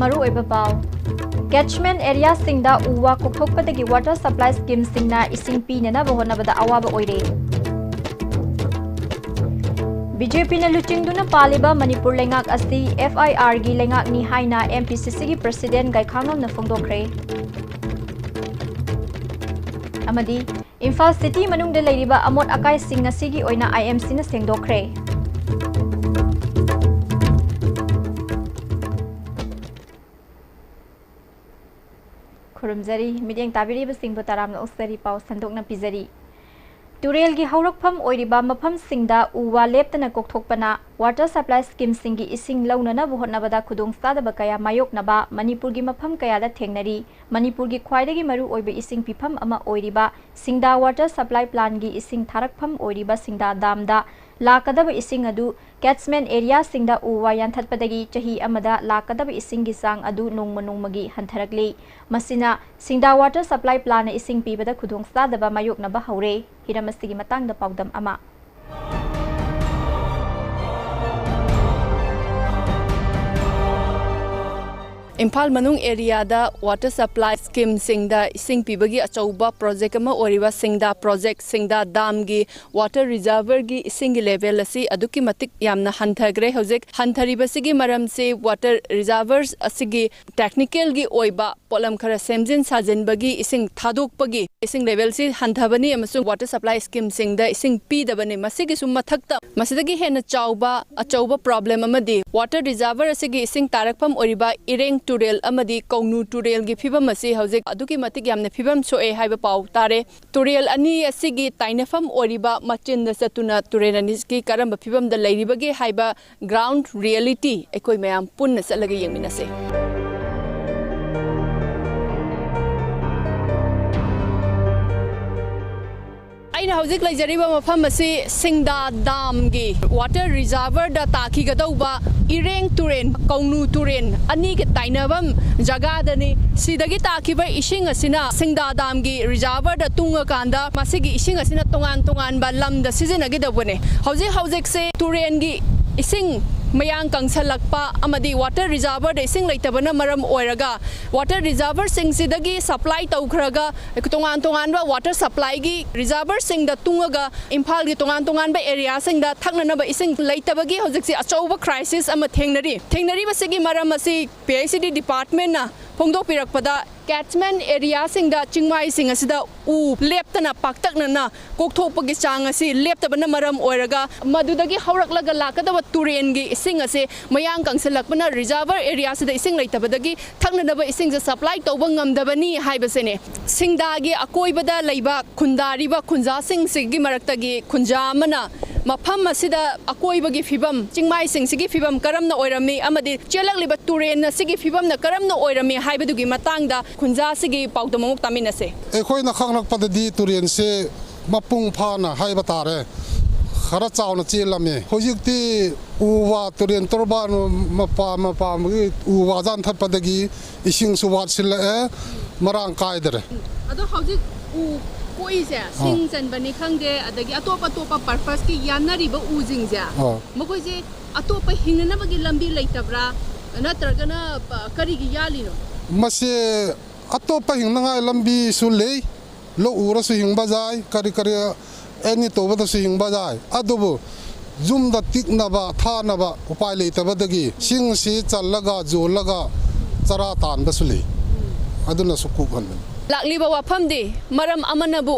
मरु ओइबा पाव catchment area सिंगदा उवा कोकथोकपदगी water supply scheme सिंगना इसिंग पीनना बहोनबदा अवाबा ओइरे BJP ने लुचिंगदुना पालिबा मणिपुर लेंगाक असि FIR गी लेंगाक नि हाइना MPCC गी प्रेसिडेंट गाइखांगम न फोंदोखरे अमदी इम्फाल सिटी मनुंग दे लेरिबा अमोट अकाई सिंग असिगी ओइना IMC न सेंगदोखरे खुरुमजरी मिडियंग ताबिरी बसिंग बताराम ओसरी पाव संदोकना पिजरी तुरेल की हौरकफम ओइरिबा मफम सिंगदा उवा लेप्तना कोकथोकपना वाटर सप्लाई स्कीम सिंगी इसिंग लौनना बहोनबदा खुदोंग सादबा कया मायोकनबा मणिपुर की मफम कयादा थेंगनरी मणिपुर की ख्वाइदगी मरु ओइबा इसिंग पिफम अमा ओइरिबा सिंगदा वाटर सप्लाई प्लान की इसिंग थारकफम ओइरिबा सिंगदा दामदा लाकदब इसिंग अदु कैचमेंट एरिया सिंगदा उवा यानथतपदगी चही अमदा लाकदब इसिंग की सांग अदु नोंगम नोंगमगी हंथरकले मसिना सिंगदा वाटर सप्लाई प्लान इसिंग पीबदा खुदोंग सादबा मायोकनबा हौरे हिरमसिगी मतंगदा पाउदम अमा इम्फाल मनुंग एरिया दा वाटर सप्लाई स्कीम सिंगदा इसिंग पीबगी अचौबा प्रोजेक्ट अमा ओरिबा सिंगदा प्रोजेक्ट सिंगदा दाम गी वाटर रिजर्वर गी इसिंग लेवल असी अदुकी मतिक यामना हंथग्रे हौजिक हंथरिबसिगी मरम से वाटर रिजर्वर्स असिगी टेक्निकल गी ओइबा पोलम खरा सेमजिन साजिनबगी इसिंग थादोकपगी इसिंग लेवल से हंथबनी अमसुंग वाटर सप्लाई स्कीम सिंगदा इसिंग पीदबने मसिगी सुम मथक्ता मसिदगी हेन चाउबा अचौबा प्रॉब्लम अमदी वाटर रिजर्वर असिगी इसिंग तारकफम ओरिबा इरेंग तुरेल अमदी कौनु तुरेल की फिबम असी हौजिक अदुकी मतिक यामने फिबम सोए हाइबा पाउ तारे तुरेल अनि असिगी ताइनफम ओरिबा मचिन द सतुना तुरेल अनिसकी करम फिबम द लैरिबगे हाइबा ग्राउंड रियलिटी एकोय मयाम पुन्न चलगे यंगमिनसे अइना हौजिक लैजरिबा मफम असी सिंगदा दाम गी वाटर रिजर्वर दा ताखिगदौबा इरेंग तुरेन कौनु तुरेन अनि के ताइनबम जगादनी सिदगी ताखिबा इसिंग असिना सिंगदा दाम गी रिजर्वर दा तुंगा कांदा मसिगी इसिंग असिना तोंगान तोंगान बा लमदा सिजनगदबने हौजिक से तुरेन गी इसिंग मयांग कंसलक्पा अमदी वाटर रिजर्वर इसिंग लेतबना मरम ओइरगा वाटर रिजर्वर सिंगसिदगी सप्लाई तौखरगा तोंगान तोंगान बा वाटर सप्लाई गी रिजर्वर सिंग दा तुंगगा इम्फाल गी तोंगान बा एरिया सिंग दा थकननबा इसिंग लेतबगी हौजिकसी अचौबा क्राइसिस अमा थेंगनरी बसिगी मरम असी PICD डिपार्टमेंट ना फोंदोपिरकपदा कैचमेंट एरिया सिंगदा चिंगमाई सिंग असिदा उ लेप्तना पाक्तकनना कोकथोकपगी चांग असी लेप्तबना मरम ओइरगा मदुदगी हौरकलगा लाकदब तुरेन गी इसिंग असे मयांग कंसलक्पना रिजर्वर एरिया सिदा इसिंग लेतबदगी थकनदब इसिंग जे सप्लाई तौबा ngamdabani हाइबसेने सिंगदागी अकोइबदा लैबा खुंदारिबा खुंजा सिंग सिगी मरक्तगी खुंजा अमना मफम असिदा अकोइबगी फिबम चिंगमाई सिंग सिगी फिबम करमना ओइरमी अमदि चेलकलिबा तुरेन सिगी फिबमना करमना ओइरमी हाइबदुगी मतंगदा खुंजा सिगी पाउदममुक तामिनसे एखोइना खंगलकपददी तुरेन से मपुंग फाना हाइबा तारे खरा चावना चेलमे होजिकती उवा तुरेन तोरबान मपामगी उवा जान थपदगी इसिंग सुवात सिले मरांग कायदरे अदो हौजिक उ कोइसे सिंग चनबनी खंगे अदगी अतोपा पर्पस की यानरिबा उजिंगजा मखोइजे अतोपा हिंगनबगी लंबी लेतब्रा नत्रगना करिगी यालिनो मसे अतोपा हिंगनगा लंबी सुले लो उरसु हिंगबा जाय करी एनी तोबदसु हिंगबा जाय अदुबु जुमदा तिकनबा थानबा उपाय लेतबदगी सिंग सी चललगा जोलगा चरा तानबसुले अदुना सुकुगन लाक्लिबा वाफमदि मरम अमनबु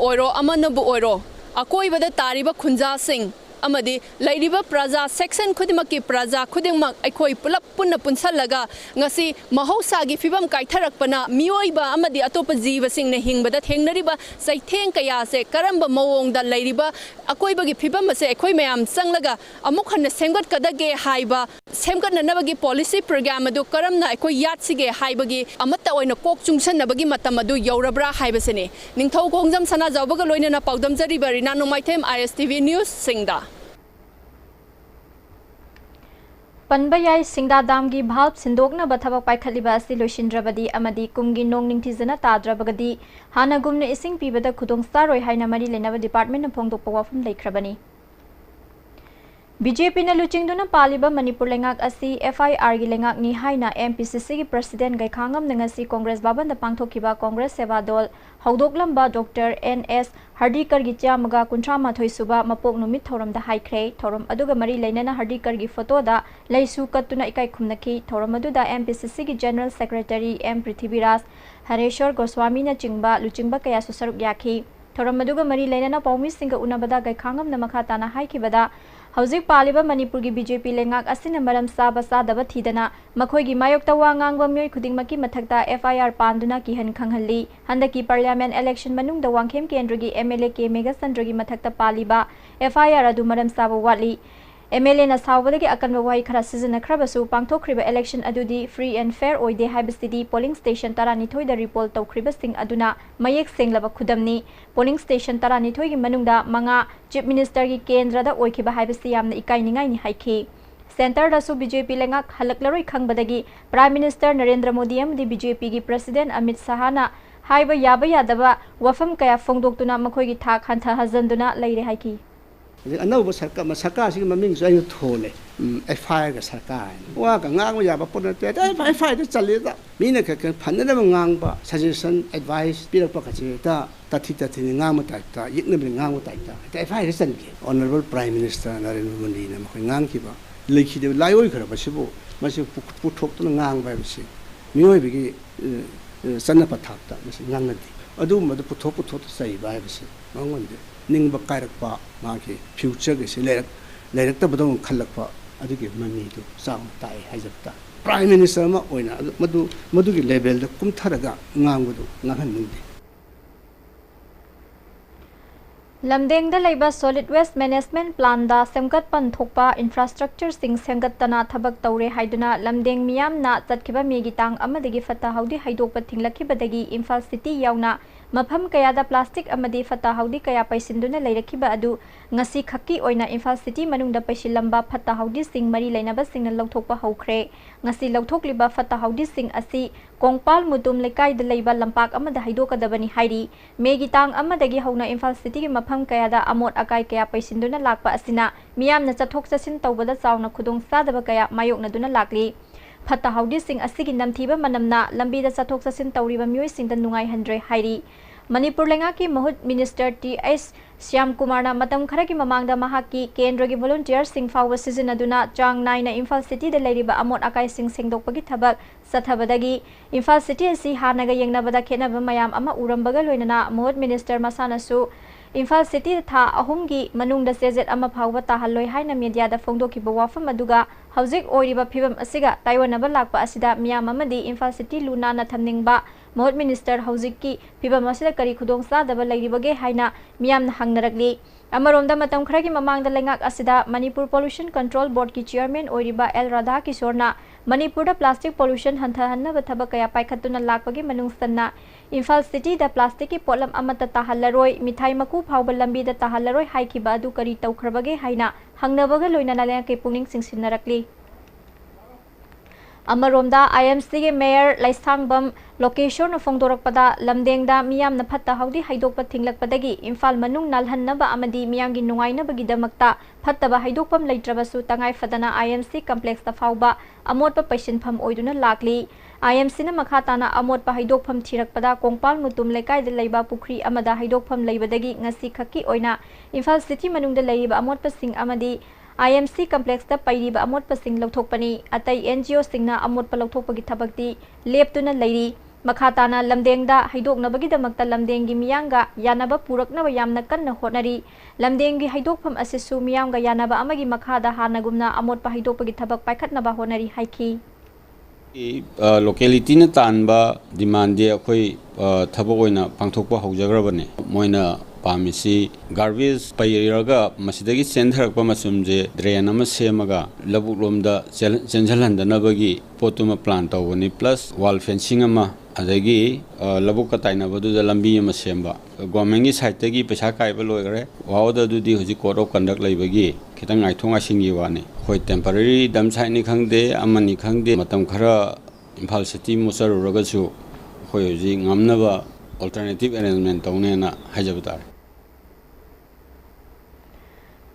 ओइरो अकोइबदा तारिबा खुंजा सिंग अमदी लैरिबा प्रजा सेक्शन खुदिमकी प्रजा खुदिमक अखोइ पुलप पुन्न पुनसलगा ngasi mahausaगी फिबम काइथरकपना मियोइबा अमदी अतोप जीव सिंगने हिंगबदा थेंगनरिबा सैथेंग कया से करंबा मवोंगदा लैरिबा अकोइबगी फिबम से अखोइ मयाम संगलगा अमुक हन सेंगत कदगे हाइबा सेमगतनबगी पॉलिसी प्रोग्राम अदु करमना अखोइ यातसिगे हाइबगी अमत्ता ओइना कोक चुंगसनबगी मतम अदु यौरब्रा हाइबसेने निंगथौ गोंगजम सना जावबगा लोइनना पाउदम जरिबा रिना नुमाइथेम ISTV न्यूज सिंगदा पनबयाई सिंगदा दाम की भाव सिंदोकना बथबक पाइखलिबा असि लोइसिनद्रबदी अमदी कुमगी नोंग निंगथिजना ताद्रबगदी हाना गुमने इसिंग पीबदा खुदोंग सारोय हाइना मरी लेनबा department फोंदोकपा वाफम लेख्रबनी BJP na luchingduna paliba Manipur lengak asi FIR gi lengak ni haina MPCC gi president gai khangam nangasi Congress baban da pangthokiba Congress Seva Dol haudoklamba Dr. NS Hardikar gi chamaga kuntrama thoisuba mapok numit thoram da haikre thoram aduga mari leinana Hardikar gi photo da leisu katuna ikai khumnaki thoram adu da MPCC gi General Secretary M Prithviraj Hareshwar Goswami na chingba luchingba kaya susaruk yakhi thoram aduga mari leinana paumi singa unabada gai khangam na makha tana haikibada Hauzik paliba Manipur gi BJP lengak asina maram saba sadaba thidana makhoi gi mayokta wa ngangba myoi khudingmaki mathakta FIR panduna ki han khanghalli handaki parliament election manungda wangkhem kendra gi MLA ke mega sandra gi mathakta paliba FIR adu maram saba watli MLA na sawbadagi akanba wai khara sizna khrabasu pangthokriba election adudi free and fair oide haibasidi polling station tarani thoi da report tawkhriba sing aduna mayek senglaba khudamni polling station tarani thoi gi manungda manga chief minister gi kendra da oikhiba haibasi yamna ikai ningai ni haikhi center da su BJP lengak halaklaroi khangbadagi prime minister Narendra Modi amdi BJP gi president Amit Shah na haiba yaba yadaba wafam kaya fongdoktuna makhoi gi thak hantha hazanduna leire haiki anauba sarkar si maming so ayo thole FIR ga sarkar wa ka ngang ya ba pon te FIR de chale da mina ka phanna ba ngang ba suggestion advice pirak pa ka che ta tathi ngang ma ta yikna bi ngang ma ta FIR san ki honorable prime minister Narendra Modi na ma ngang ki ba lekhi de laioi khara ba sibo ma si puthok to ngang ba bi si mioi bi gi sanna pa thak ta ma si ngang na di adu ma puthok to sai ba bi si mangon de ning ba kairak pa ma ki future ge se lerak ta badong khalak pa adu ge mami du sang tai haijapta prime minister ma oina madu gi level da kum tharaga ngang du ngahan nungdi Lamdeng da leiba solid waste management plan da semgat pan thokpa infrastructure sing semgat tana thabak tawre haiduna lamdeng miyam na chatkhiba megi tang amadagi fata haudi haidokpa thinglakibadagi Imphal city yauna mafam kaya da plastic amadi fata haudi kaya paisinduna leirakhiba adu ngasi khakki oina Imphal city manungda paisilamba fata haudi sing mari leinaba singna lauthokpa haukhre ngasi lauthokliba fata haudi sing asi Kongpal mutum lekai da leiba lampak amada haidokadabani hairi megi tang amadagi hauna Imphal city gi mafam kaya da amot akai kaya paisinduna lakpa asina miyamna chathok chasin tawbada chawna khudong sadaba kaya mayokna duna lakli Fata haudi sing asigi namthiba manamna lambi da chathok chasin tawriba myoi singda nungai handre hairi Manipur lengaki mahut minister TS Syam Kumarna matam khara ki mamangda mahaki kendra gi volunteer sing fawwa sizinaduna chang naina Imphal city da leiriba amot akai sing sengdokpagi thabak sathabadagi Imphal city asi hanaga yengnabada khenaba mayam ama urambaga loinana mahut minister masana su Imphal city tha ahumgi manungda sezet ama phawba tahalloi haina media da fongdokiba wafam aduga hauzik oiriba phibam asiga taiwanaba lakpa asida miyam amadi Imphal city luna na thamningba Mahut minister hauzik ki phibam asida kari khudong sadaba leiribage haina miyam na hangnarakli Amaronda matam khara ki mamangda lengak asida Manipur Pollution Control Board ki chairman oiriba L Radha Kisorna Manipur da plastic pollution hanthahanna bathabak kaya paikhatuna lakpagi manungsanna Imphal city da plastic ki polam amata tahallaroi mithai maku phawba lambi da tahallaroi haikiba adu kari tawkhrabage haina hangnabaga loinana lengak puning singsinnarakli Amaromda IMC ge mayor Laisangbam location na fongdorakpada lamdengda miyam na phatta haudi haidokpa thinglakpadagi Imphal manung nalhannaba amadi miyamgi nungainabagi damakta phattaba haidokpam leitrabasu tangai fadana IMC complex ta fawba amotpa paisinpham oiduna lakli IMC na makhatana amotpa haidokpham thirakpada Kongpal mutum lekai da leiba pukri amada haidokpham leibadagi ngasi khakki oina Imphal city manungda leiba amotpa sing amadi IMC complex da pairiba amot pasing lauthokpani atai NGO singna amot pa lauthokpagi thabakti leptuna leiri makhatana lamdengda haidoknabagi damakta lamdengi miyanga yanaba puraknaba yamna kanna honari lamdengi haidokpham asisu miyanga yanaba amagi makhada hanagumna amot pa haidokpagi thabak paikhatnaba honari haiki locality na tanba demand de akhoi thabak oina pangthokpa haujagrabane moina pamisi garbage pairaga masidagi sendharakpa masumje drain ama semaga labuk lomda chenjalhandanabagi potuma plan tawani plus wall fencing ama adagi labuk ka tainabadu da lambi ama semba government gi side tagi paisa kaiba loigre wawda dudi hoji code of conduct laibagi khitang aithong asingi wani hoi temporary dam site ni khangde amani khangde matam khara Imphal city musaruraga su hoi hoji ngamnaba alternative arrangement tawnena hajabtar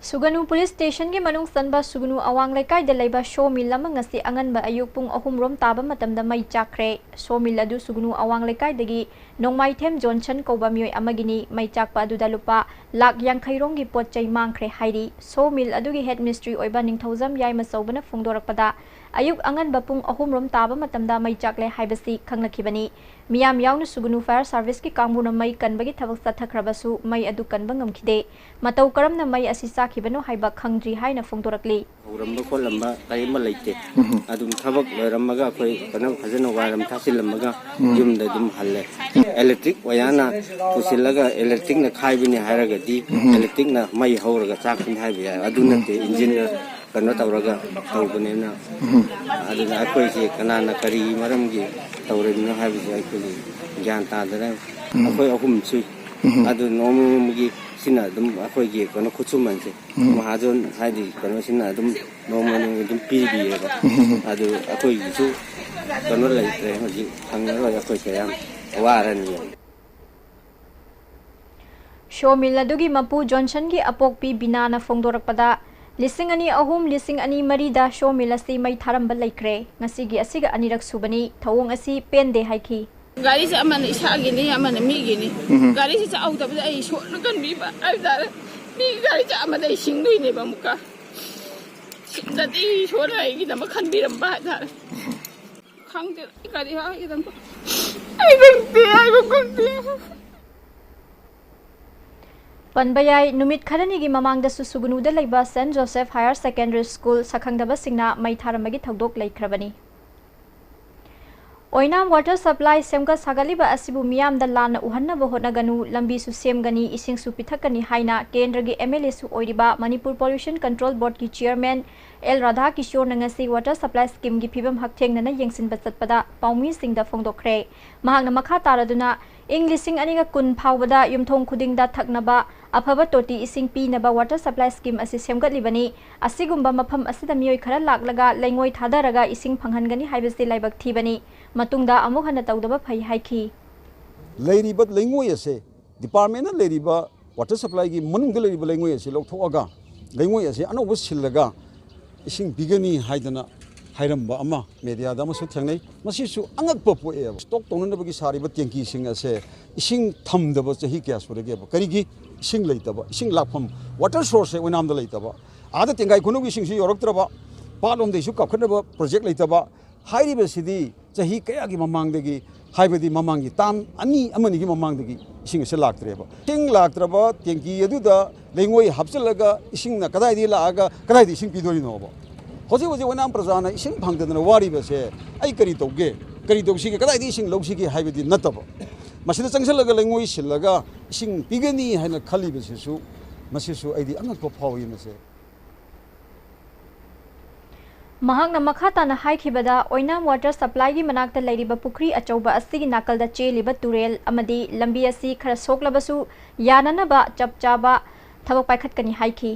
Suganu Police Station ki manung sanba Suganu awang lekai de leiba show mill lamang ngasi anganba ayuk pung ahum rom taba matamda mai chakre show mill adu Suganu awang lekai dagi nongmai them Johnson koba mioi amagini mai chakpa adu dalupa lak yang khairong gi pot chai mangkhre hairi show mill adu gi head ministry oiba ningthauzam yai masobana phungdorakpada ayuk anganba pung ahum rom taba matamda mai chakle haibasi khanglakibani miyam yauna Suganu fire service ki kangmuna mai kanbagi thabak sathakrabasu mai adu kanba ngamkhide matau karamna mai asisa khibano haiba khangdri haina phongdorakli ramba ko lamba kaima leite adum thabak ramaga koi kana phajana waram thasil lamaga yumda dum halle electric wayana pusilaga electric na khaibini hairaga di electric na mai hawraga chakhin haibi aduna te engine kana tawraga tawbane na aduna akoi ji kana na kari maram gi tawrina haibi akoi gyan ta dara akoi ahum sui adu nomu gi sina dum akoi gi kana khuchuman se mahajon haidi kana sina dum nomu dum pi bi ba adu akoi gi su kana lai tre hoji thangro akoi kayam warani show mill adugi mapu Johnson gi apokpi binana phongdorakpada lising ani ahum lising ani marida show mill asi mai tharamba laikre ngasi gi asiga anirak subani thawong asi pende haiki गाड़ी से अमन इशा गिनी अमन मी गिनी गाड़ी से आउ तब I show लगन मी बा आई दार मी गाड़ी से अमन आई सिंग दुई ने बा मुका दती शो रही की नम खन बिरम बा दार खंग दे गाड़ी हा एकदम आई गंते Panbayai numit kharani gi mamang da Suganu da leiba St Joseph Higher Secondary School sakhangdaba singna mai tharamagi thogdok laikhrabani Oinam water supply semga sagaliba asibu miyam da lana uhanna bo honaganu lambi su semgani ising su pithakani haina kendra gi MLA su oiriba Manipur Pollution Control Board ki chairman L Radha Kishore nangasi water supply scheme gi phibam hakthengna na yengsin batpada paumi sing da phongdokre mahangna makha taraduna Englishing aniga kun phawbada yumthong khuding da thaknaba afaba toti ising pi naba water supply scheme asi semgatlibani asigumba mafam asida mioi khara laklaga lengoi thadaraga ising phanghangani haibasi laibak thibani matungda amuk hana tawdaba phai haiki leiriba lengoi ase department na leiriba water supply gi manung de leiriba lengoi ase lokthoaga lengoi ase anobo sillaga ising bigani haidana hairamba ama media da masu thangnai masisu angakpa poe stock tonanabagi sariba tenki sing ase ising thamdaba chahi kya surage ba karigi ising leitaba ising lakpham water source oinam da leitaba ada tengai khunugi sing si yoroktraba palom de su kapkhnaba project leitaba hairiba sidi chahi kaya gi mamang degi haibadi mamangi tam ani amani gi mamang degi ising se laktreba ting laktraba tenki aduda lengoi hapsalaga ising na kadai di laaga kadai di ising pidori no ba Hoje wanam prajana ising phangdana wari base ai kari toge kari togsi ke kadai ising logsi ke haibedi nataba masida changsalaga lengoi sillaga ising pigani haina khali base su masisu aidi angak ko phawi mase mahangna makhata na haikhibada oinam water supply gi manakta leiriba pukri achauba asigi nakalda cheliba turel amadi lambi asi khara soklabasu yananaba chapchaba thabak paikhatkani haiki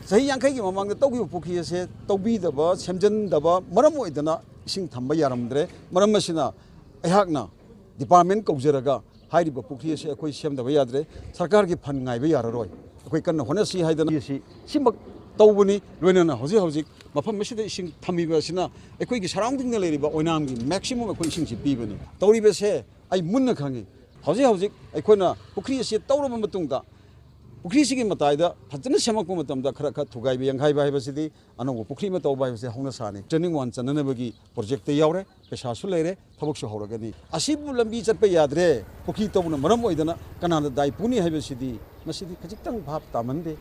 Sahi yang kai gi mamang da tawgi pukhi ase tawbi daba semjan daba maram oidana ising thamba yaramdre maram masina ayhakna department kaujaraga hairiba pukhi ase akoi semdaba yadre sarkar gi fan ngai ba yararoi akoi kan hona si haidana si simak tawbuni loinana hoji hoji mafam masida ising thamiba sina akoi gi surrounding na leriba oinam gi maximum akoi ising si pibani tawriba se ai munna khangi hoji hoji akoina pukhi ase tawrama matungda Pukri sigi mataida phajana semak matamda khara kha thugai bi yanghai bai basidi anogo pukri ma tawbai base hongna sani training wan chanana bagi project te yaure pesa su leire thabak su horagani asibu lambi chatpa yadre pukri tawna maram oidana kanana dai puni hai basidi masidi khajitang bhap tamande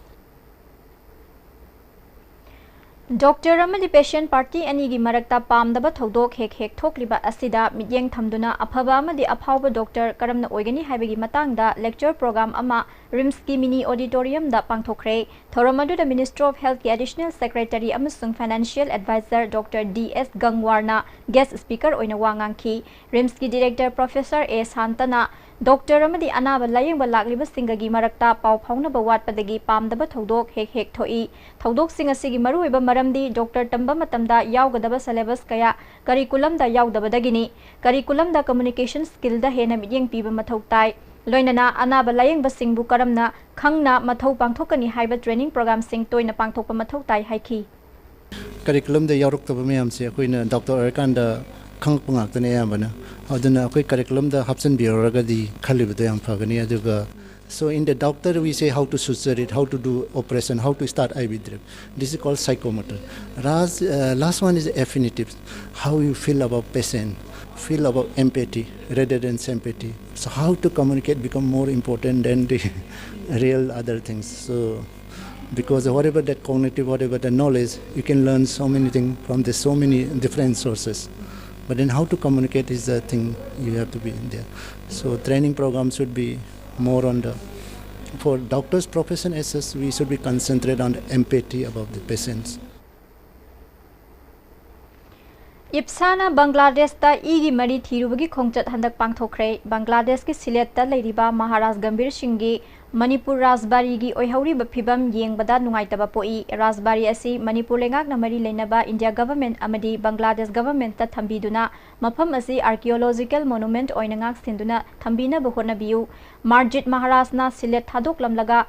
Doctor amadi patient party ani gi marakta pamdaba thodok hek hek thokliba asida midyeng thamduna aphaba amadi aphawba doctor karamna oigani haibagi matangda lecture program ama RIMS ki mini auditorium da pangthokre thoramadu da Minister of Health ki additional secretary amasung financial advisor Dr DS Gangwarna guest speaker oina wangangki RIMS ki director Professor A Santana Doctor amadi anaba layengba lakliba singagi marakta pau phaunaba watpadagi pamdaba thodok hek hek thoi thodok singa sigi maruiba maramdi Dr Tamba matamda yaugadaba syllabus kaya curriculum da yaudabadagini curriculum da communication skill da hena midyeng piba mathau tai लोइनना Anab लायेंगबसिंगबु करमना खंगना मथौ पांथोकनी हाइबा training programme सिंग तोइना पांथोकपा मथौ ताई हाइखी curriculum da yaurok mayam se akoina doctor arkan da khangpa ngakne yamana aduna akoi curriculum da hapsan biuraga di khalibu da yam phagani aduga so in the doctor we say how to suture it, how to do operation, how to start IV drip. This is called psychomotor. Last one is affinitive, how you feel about patient, feel about empathy rather than sympathy. So how to communicate become more important than the real other things. So because whatever that cognitive, whatever the knowledge, you can learn so many things from the so many different sources. But then how to communicate is the thing you have to be in there. So training programs should be more on the, for doctors' profession as such, we should be concentrated on the empathy about the patients. इप्साना Bangladesh ता इगी मरी थीरुबगी खोंगचत हंदक पांगथोखरे बांग्लादेश की slate ता लेरिबा महाराज गंभीर सिंह गी मणिपुर राजबारी की ओइहौरी फिबम येंगबदा नुंगाइतबा पोई राजबारी असि मणिपुर लेंगाकना मरी लेनबा India government अमदी Bangladesh government ता थंबीदुना मफम असि आर्कियोलॉजिकल मोनुमेंट ओइना गाक सिंदुना थंबीना बहोनबियु मार्जित महाराजना सिलेट थादोकलमलगा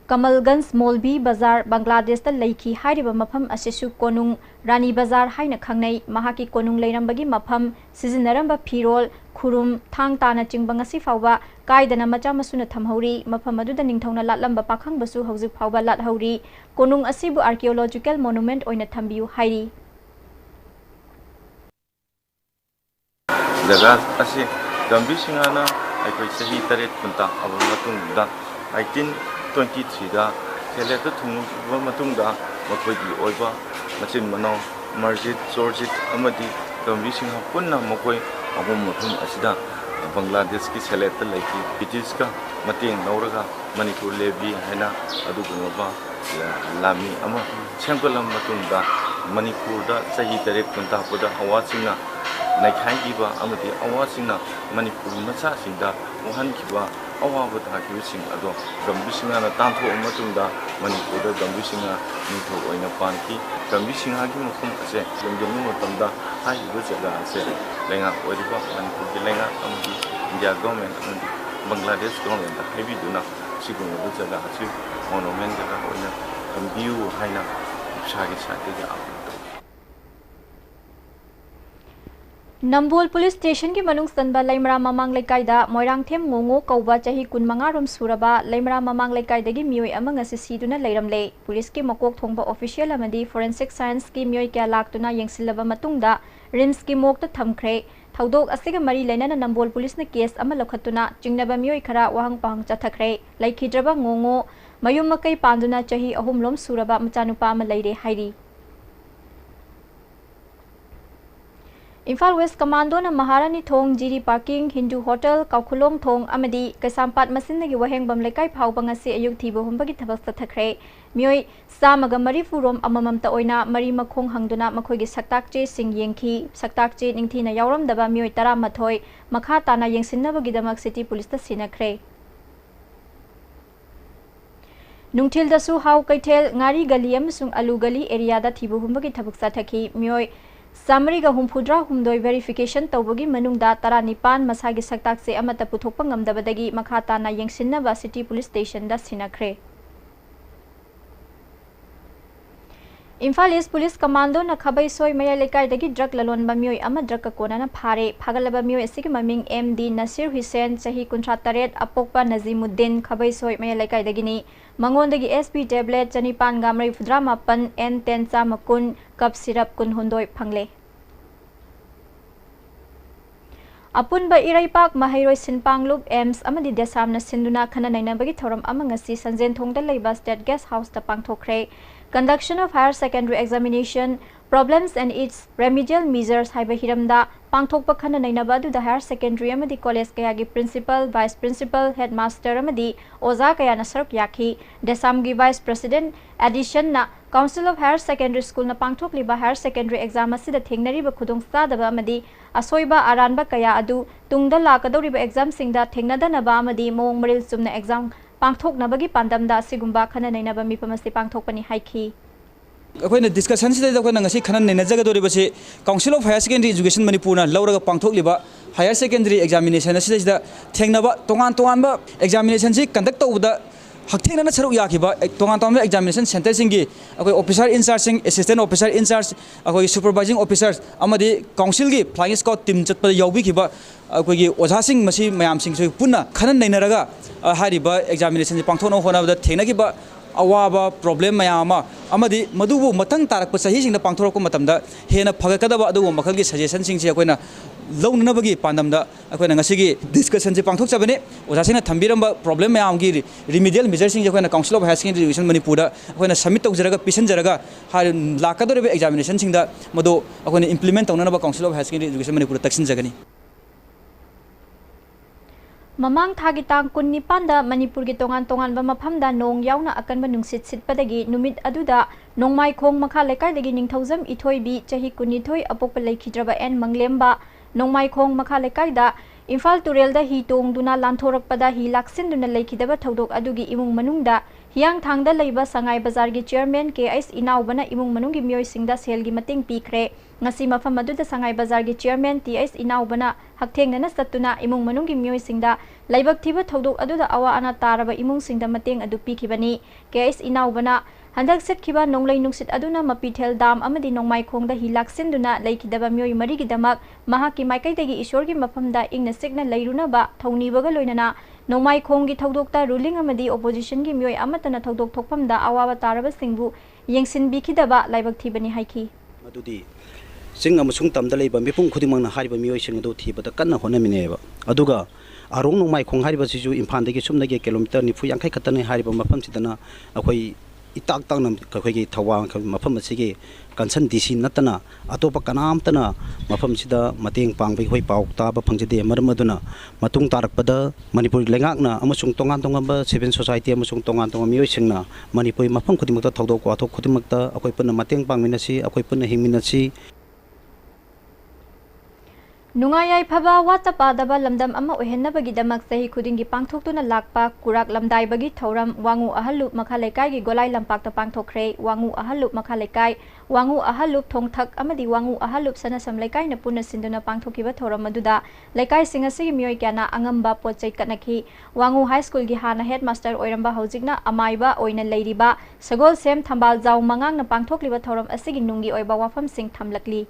कमलगंज मौलवी बाजार बांग्लादेश ता लेखी हाइरिबा मफम असिसु कोनुंग रानी बाजार हाइना खंगनै महाकी कोनुंग लेरंबगी मफम सिजिनरंबा फिरोल खुरुम थांग ताना चिंगबा ngasi फावबा कायदना मचा मसुना थमहौरी मफम अदुदा निंगथौना लाटलंबा पाखंगबसु हौजिक फावबा लाटहौरी कोनुंग असिबु आर्कियोलॉजिकल मोनुमेंट ओइना थंबियु हाइरी जगह असे गंभीर सिंहाना अखोई सही तरेत कुंता अब मतुंगदा 1923 दा सेलेट थुंगबा मतुंगदा मखोइगी ओइबा मचिन मनाव मर्जित जोर्जित अमदी गंभीर सिंहा पुन्ना मखोइ अबो मथुम असिदा बांग्लादेश की सेलेट लाइकी ब्रिटिश का मतेंग नौरगा मणिपुर लेबी हैना अदुगुमबा लामी अमा सेंगलम मतुंगदा मणिपुर दा सही तरेत कुंता पुदा अवासिंगना नाइखाइगिबा अमदी अवासिंगना मणिपुर मचा सिंगदा वहनखिबा अवाब थाखिबसिंग अदो गंभीरसिंहाना तांथोक मतुंगदा मणिपुरदा गंभीरसिंहा निथो ओइना पानखि गंभीरसिंहागी मफम असे लंगेनु मतमदा हाइबो जगा असे लेंगा ओरिबा मणिपुरगी लेंगा अमदी इंडिया गवर्नमेंट अमदी बांग्लादेश गवर्नमेंट हाइबिदुना सिगुमबो जगा असे मोनुमेंट जगा ओइना गंभीर हाइना सागी साथेगा नंबोल पुलिस स्टेशन की मनुंग सनबा लैमरा ममांग लेकाइदा मोइरांगथेम ngोंगो कौबा चाही 15 रोम सुरबा लैमरा ममांग लेकाइदगी मियोय अमंग असि सिदुना लैरमले पुलिस की मकोक थोंबा ऑफिशियल अमदी फोरेंसिक साइंस की मियोय क्या लाक्तुना यंगसिलबा मतुंगदा रिम्स की मोकता थमख्रे थौदोक असिगा मरी लेना नंबोल पुलिस ने केस अमा लखतुना चिंगनबा मियोय खरा वहंग पहंग चथखरे लैखिद्रबा ngोंगो मयुम मकै पांदुना चाही 3 लोम सुरबा मचानुपा अमा लैरे हाइरी इम्फाल वेस्ट कमांडो न महारानी थोंग जीरी पार्किंग हिंदू होटल काउखुलोंग थोंग अमदी कैसामपाट मसिनगी वहेंगबम लेकाई फाउबंगसी अयुक थीबो हुंबगी थबक तथखरे मियोय सामगा मरी फुरोम अमममता ओइना मरी मखोंग हंगदुना मखोइगी सक्ताकचे सिंग येंखी सक्ताकचे निंगथीना यावरमदबा मियोय 13 मखा ताना येंसिनबगीदमक सिटी पुलिस ता सिनखरे नुंगथिलदसु हाउ कैथेल ngaरी गली अमसुंग अलू गली एरियादा थीबो हुंबगी थबक साथखी मियोय सामरीगा हुमफुद्रा हुमदोय वेरिफिकेशन तौबगी मनुंगदा 19 मसागी सक्ताकसे अमता पुथोकपा ngamdabadagi makha tana yengsinnaba city police station दा सिनखरे इम्फाल ईस्ट पुलिस कमांडो न खबै सोय मया लेकाइदगी ड्रग ललोनबा मियोय अमा ड्रग कोनाना फारे फागलबा मियोय असिगी ममिंग एमडी नसीर हुसैन चाही 38 अपोकपा नजीमुद्दीन खबै सोय मया लेकाइदगिनी मंगोंदगी एसपी टैबलेट चनिपान गामरी फुद्रा मापन N10 चामकुन कप सिरप कुन हुंदोय फंगले अपुनबा इराइपाक महैरोय सिनपांगलुप एम्स अमदी देसामना सिंदुना खना नैनबगी थौरम अमंगसी संजेन थोंगदा लेबा स्टेट गेस्ट हाउस ता पांगथोखरे Conduction of higher secondary examination, problems and its remedial measures haiba hiramda pangthokpa khana nainaba du the higher secondary amadi college kaya gi principal, vice principal, headmaster amadi oza kaya na saruk yakhi desam gi vice president addition na council of higher secondary school na pangthok liba higher secondary exam asida thengnari ba khudong sadaba amadi asoiba aranba kaya adu tungda lakadoriba exam singda thengnada naba amadi mong maril sumna exam पांथोकनबगी पांदमदा सिगुंबा खना नैनबा मिफमसि पांथोकपनि हाइखी अखोइना discussion सिदा अखोइना ngasi खनन नैनजगदोरिबसे council of higher secondary education मणिपुरना लौरगा पांथोकलिबा higher secondary examination सिदा थेंगनबा तोंगान तोंगानबा एग्जामिनेशन सि कंडक्ट तौबदा हकथेंगना सरुक याखिबा तोंगान तोंगान एग्जामिनेशन सेंटर सिंगी अखोइ ऑफिसर इंचार्ज सिंग असिस्टेंट ऑफिसर इंचार्ज अखोइ सुपरवाइजिंग ऑफिसर्स अमदि काउंसिल की फ्लाइंग स्क्वाड टीम चतपद याउबिखिबा अखोइ ओझा सिंग मसी मयाम सिंग सु पुन्ना खनन नैनरगा हारिबा एग्जामिनेशन सि पांथोनो होनाबदा थेंगनाखिबा अवाबा प्रॉब्लम मयाम अमदि मदुबु मतंग तारक सही सिंग पांथोरक मतमदा हेना फगकदबा अदु मखल की सजेशन सिंग से अखोइना लौननबगी पांदमदा अखोइना ngasi डिस्कशन से पांथोक चबने ओजासिना थंबिरंबा प्रॉब्लम मयाम की रिमीडियल मेजर सिंग अखोइना council of higher secondary education Manipur अखोइना सबमिट तौजरगा पिसनजरगा लाकदोरबे एग्जामिनेशन सिंग मदो अखोइना इंप्लीमेंट तौननबा council of higher secondary education Manipur तक्सिन जगनी ममांग थागी तांग कुन निपानदा मणिपुर की तोंगान तोंगान मफमदा नोंग याउना अकनबा नुंसित सिटपदगी नुमित अदुदा नोंमाई खोंग मखा लेकाइदगी निंगथौजम इथोइबी चही कुनिथोइ अपोकपा लेखिद्रबा एन मंगलेम्बा नोंमाई खोंग मखा लेकाइदा इम्फाल तुरेलदा ही तोंगदुना लांथोरकपदा ही लाक्सिनदुना लेखिदबा थौदोक अदुगी इमुंग मनुंगदा हियांग थांगदा लैबा संगाई बाजार की चेयरमैन के.एस. इनाउबना इमुंग मनुंगी मियोइसिंगदा सेलगी मतिंग पीखरे ngasi mafam aduda sangai bazar gi chairman T.S. Inaubana hakthengna satuna imung manunggi miyoisingda laibak thiba thodok aduda awa ana taraba imung singda mateng adu pikhibani K.S. Inaubana handak setkhiba nonglai nungsit aduna mapithel dam amadi nongmai khongda hilaksinduna leikidaba miyoi mari gi damak mahaki maikai dagi ishor gi mafamda ingna sikna leiruna ba thongni baga loinana nongmai khonggi thodokta ruling amadi opposition gi miyoi amatana thodok thokpamda awa taraba singbu yengsin bikhidaba laibak thibani haiki madudi सिंग अमसुंग तमदा लेबा मिपुंग खुदिमंगना हारिबा मियोइ सिंग दो थीबदा कन्ना होनमिनेबा अदुगा आरोंग नोंमाई खोंग हारिबा सिजु इम्फान दगी सुमनगे kilometre 90 यांखै खतने हारिबा मफम सिदना अखोइ इताक तांगना अखोइगी थवांग मफम सिगे कंसन DC नतना अतोप कनामतना मफम सिदा मतेंग पांगबै होइ पाउ ताबा फंगजदे मरमदुना मतुंग तारकपदा Manipur लेंगाकना अमसुंग तोंगान तोंगांबा civil society अमसुंग तोंगान तोंगा मियोइ सिंगना Manipur मफम खुदिमक्ता थौदोक वाथोक खुदिमक्ता अखोइ पुन्ना मतेंग पांगमिनसी अखोइ पुन्ना हिंगमिनसी नुंगायाई फबा वातापादबा लमदम अमा ओहेन्नबगिदमक सही खुदिंगी पांथोक्तुना लाकपा कुराक लमदाइबगी थौरम वांगु अहलुप मखालेकाई गी गोलाई लंपाक्ता पांथोखरे वांगु अहलुप मखालेकाई वांगु अहलुप थोंगथक अमदी वांगु अहलुप सनसम लेकाई न पुनः सिंदुना पांथोखिबा थौरम मदुदा लेकाई सिंग असि मियोइ क्याना अंगंबा पोचै कनखी वांगु हाई स्कूल गी हाना हेडमास्टर ओइरंबा हौजिकना अमाइबा ओइना लेरिबा सगोल सेम थंबाल जाउ मंगांग न पांथोखलिबा थौरम असि गी नुंगी ओइबा वाफम सिंग थमलकली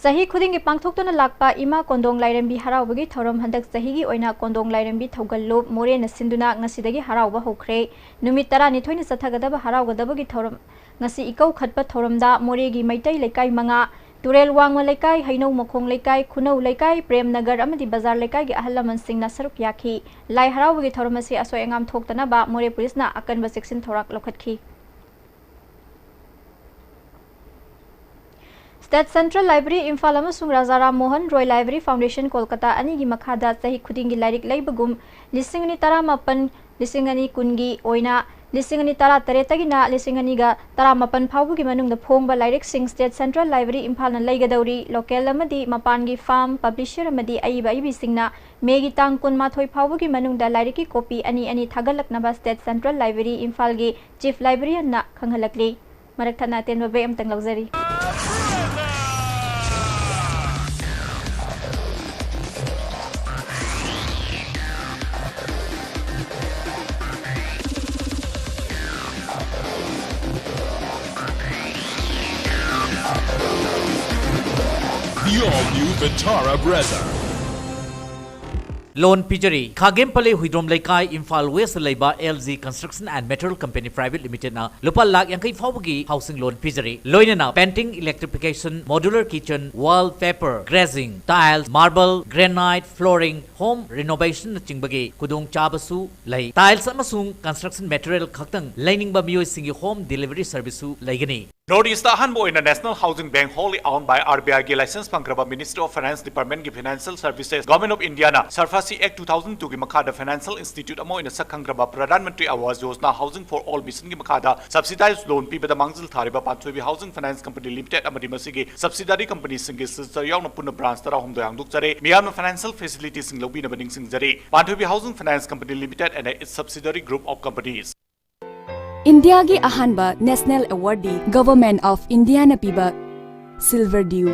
सही खुदिंगी पांथोक्तुना लाकपा इमा कोंदोंग लाइरंबी हराउबगी थौरम हंदक सहीगी ओइना कोंदोंग लाइरंबी थौगल्लोब मोरेना सिंदुना ngasi हराउबा होख्रे नुमित 12 सथगदबा हराउगदबगी थौरम ngasi इकौ खटपा थौरमदा मोरेगी मैतै लेकाई मंगा तुरेल वांगमा लेकाई हैनौ मखोंग लेकाई खुनौ लेकाई प्रेमनगर अमदी बाजार लेकाई गी अहल लमन सिंगना सरुक याखी लाई हराउबगी थौरम असि असोय अंगाम थोक्तनाबा मोरे पुलिसना अकनबा सेक्शन थौराक लखटखी स्टेट सेंट्रल लाइब्रेरी इम्फाल अमसुंग राजाराम मोहन रॉय लाइब्रेरी फाउंडेशन कोलकाता अनिगी मखादा सही खुदिंगी लाइरिक लेबगुम 2018 2019 कुनगी ओइना 2018 तगिना 2019 फाउबगी मनुंगदा फोंगबा लाइरिक सिंग स्टेट सेंट्रल लाइब्रेरी इम्फाल न लेगदौरी लोकल अमदी मपानगी फार्म पब्लिशर अमदी अइबा इबी सिंगना मेगी तांग कुन माथोय फाउबगी मनुंगदा लाइरिक की कॉपी अनि अनि थागलकनबा स्टेट सेंट्रल लाइब्रेरी इम्फाल गी चीफ लाइब्रेरियन ना खंगलकली मरकथना तेनबा बे अमतंग लौजरी The all-new Vitara Brezza. Loan Pijari, Khagempale Huidrom Laikai, Imphal West Laiba, LZ Construction and Metal Company Private Limited na Lupa Lak Yankai Fawagi Housing Loan Pijari. Loinana, painting, electrification, modular kitchen, wallpaper, grazing, tiles, marble, granite, flooring, home renovation Chingbagi, Kudung Chabasu, Lai. Tiles Amasung, construction material Kaktang, Lining Bamio Singi home delivery service Laigani. Northeast Hanbo in the National Housing Bank wholly owned by RBI की license पंग्रबा Ministry of Finance Department की Financial Services Government of India ना SARFAESI Act 2002 की मखादा Financial Institute Amo इन सकंग्रबा प्रधानमंत्री Awas Yojana Housing for All mission की मखादा subsidized loan P बदा मांगजिल थारिबा पांचोई भी Housing Finance Company Limited अमदी मसीगी subsidiary company सिंगे सिस्टर याव न पुनः branch तरा हम दो यांगदुक जरे मियाम न financial facilities सिंग लोबी न बनिंग सिंग जरे पांचोई भी Housing Finance Company Limited and its subsidiary group of companies India gi ahanba National Awardee Government of India na piba Silver Dew.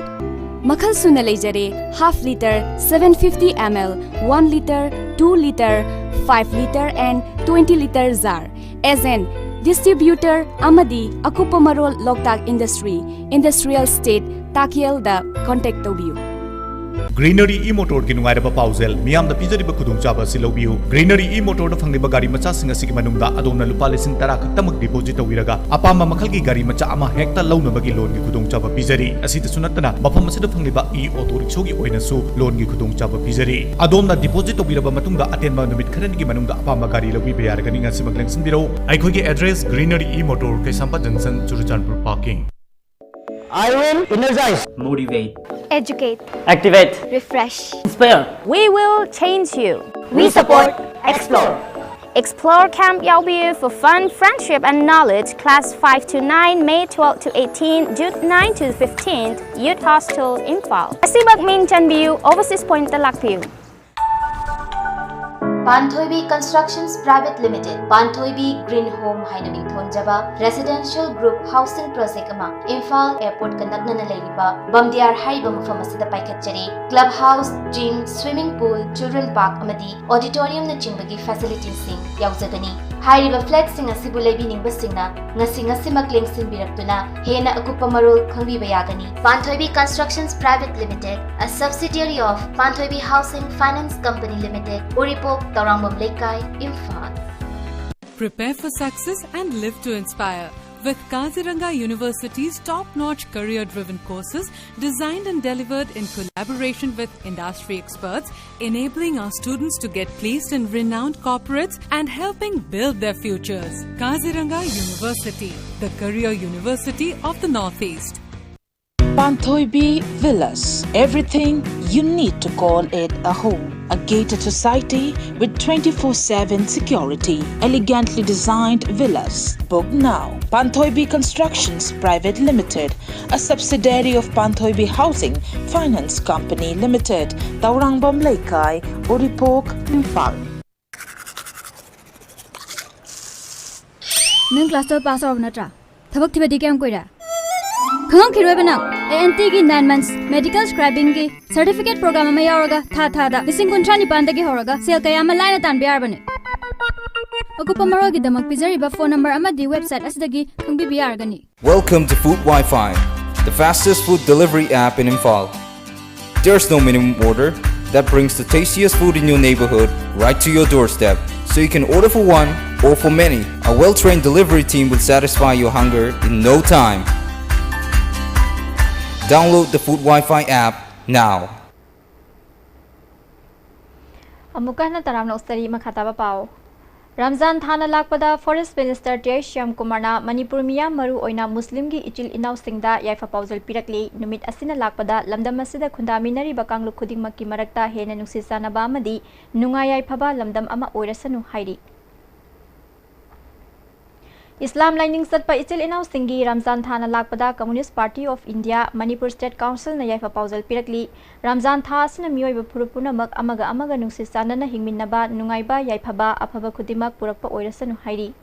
Makhal suna leijare half liter, 750 ml, 1 liter, 2 liter, 5 liter and 20 liter jar. As an distributor amadi akupa marol Loktak Industry, Industrial State, Takiel da contact tobiu. Greenery e-motor ki nungairaba pausel miyam da pijariba khudongchaba silobiu. Greenery e-motor da phangliba gari macha singa sigi manungda adona lupa lesing 10 khaktamak deposit tawiraga apama makhal gi gari macha ama hekta launabagi loan gi khudongchaba pijari. Asita sunatana mafam asida phangliba e-auto rickshaw gi oina su loan gi khudongchaba pijari. Adona deposit tawiraba matungda atenba numit kharani gi manungda apama gari lawi bayaragani ngasi magleng sinbiro. Aikho gi address Greenery e-motor Kaisampa Junction Churachandpur parking. I will energize, motivate, educate, activate, refresh, inspire. We will change you. We support Explore. Explore Camp Yaubiu for fun, friendship and knowledge. Class 5 to 9, May 12 to 18, June 9 to 15th, Youth Hostel, Imphal. Asibak Min Chanbiu, Overseas Point Talakpiu. Panthoibi Constructions Private Limited, Panthoibi Green Home Hainaming Thonjaba, Residential Group Housing Project Ama, Imphal Airport Kanakna Leiriba, Bamdiar Haiba Mufamasida Paikatjari, Clubhouse, Gym, Swimming Pool, Children Park Amadi, Auditorium na Chimbagi Facilities Sing, Yauzagani. Hairiba flat sing asibu lebi ningba singna, ngasi makling sin biraktuna, hena akupa marul khangbi bayagani. Panthoibi Constructions Private Limited, a subsidiary of Panthoibi Housing Finance Company Limited, Uripok, Taurangmam Lekai, Imphal. Prepare for success and live to inspire with Kaziranga University's top-notch career-driven courses designed and delivered in collaboration with industry experts, enabling our students to get placed in renowned corporates and helping build their futures. Kaziranga University, the career university of the Northeast. Panthoibi Villas, everything you need to call it a home. A gated society with 24/7 security. Elegantly designed villas. Book now. Panthoibi Constructions Private Limited, a subsidiary of Panthoibi Housing Finance Company Limited, Taurangbam Lekai, Uripok, Imphal. Nung class 12 pass out natra. Thabak thibadi kyam koira. Khang khiroi bana ANT gi 9 months medical scribing gi certificate program ma yauraga tha da lising kuntra ni panda gi horaga sel kaya ma line tan biar bane akupa maro gi damak pizari ba phone number amadi website asdagi khangbi biar gani. Welcome to Food Wi-Fi, the fastest food delivery app in Imphal. There's no minimum order that brings the tastiest food in your neighborhood right to your doorstep, so you can order for one or for many. A well-trained delivery team will satisfy your hunger in no time. Download the Food Wi-Fi app now. Amukana taramna ustari makhataba pao. Ramzan thana lakpada Forest Minister Shyam Kumarna Manipur miya maru oina Muslim gi ichil inaw singda yaifa pauzal pirakli numit asina lakpada lamdam asida khundaminari bakanglu khuding makki marakta hena nuksisana ba amadi nunga yaifaba lamdam ama oirasanu hairi. Islam lining satpa ichil inaw singi Ramzan thana lakpada Communist Party of India Manipur State Council na yaifa pauzal pirakli Ramzan tha asina miyoiba phurupuna mak amaga nuksisana na hingminnaba nungaiba yaifaba afaba khudimak purakpa oirasanu hairi.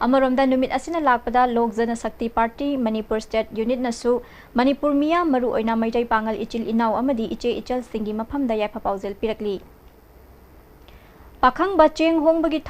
Amaromda numit asina lakpada Lok Jana Shakti Party Manipur State Unit nasu Manipur miya maru oina maitai pangal ichil inaw amadi iche ichal singi maphamda yaifa pauzal pirakli. Pakhang bacheng hongbagi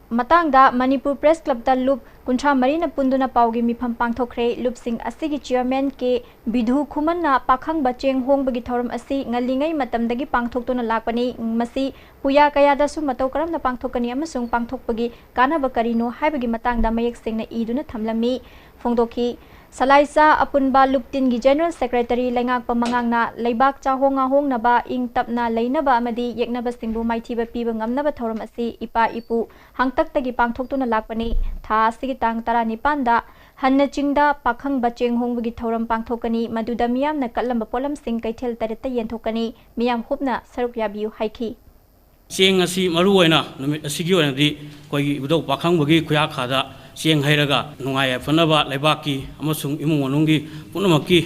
matangda Manipur Press Club da loop kuntra marina punduna paugi mifam pangthokre loop sing asigi chairman ke bidhu khumanna pakhang bacheng hongbagi thoram asi ngalingai matamdagi pangthoktuna lakpani masi puya kaya da su matau karam na pangthokani amasung pangthokpagi kana bakarino haibagi matangda mayek singna iduna thamlami phongdoki Salaisa apunba luptin gi General Secretary Lengak Pamangangna Leibak Chahonga Hongnaba ing tapna leinaba amadi yeknaba singbu maithiba piba ngamnaba thoram asi ipa ipu hangtaktagi pangthoktuna lakpani tha asigi tang 19 da hanna chingda pakhang bacheng hongbagi thoram pangthokani maduda miyamna kallamba polam sing kaithel taretta yenthokani miyam hupna saruk yabiu haiki. Cheng asi maru oina numit asigi oinadi koigi budau pakhang bagi khuya khada Siang hairaga nungai fanaba leibaki amasung imung manunggi punamaki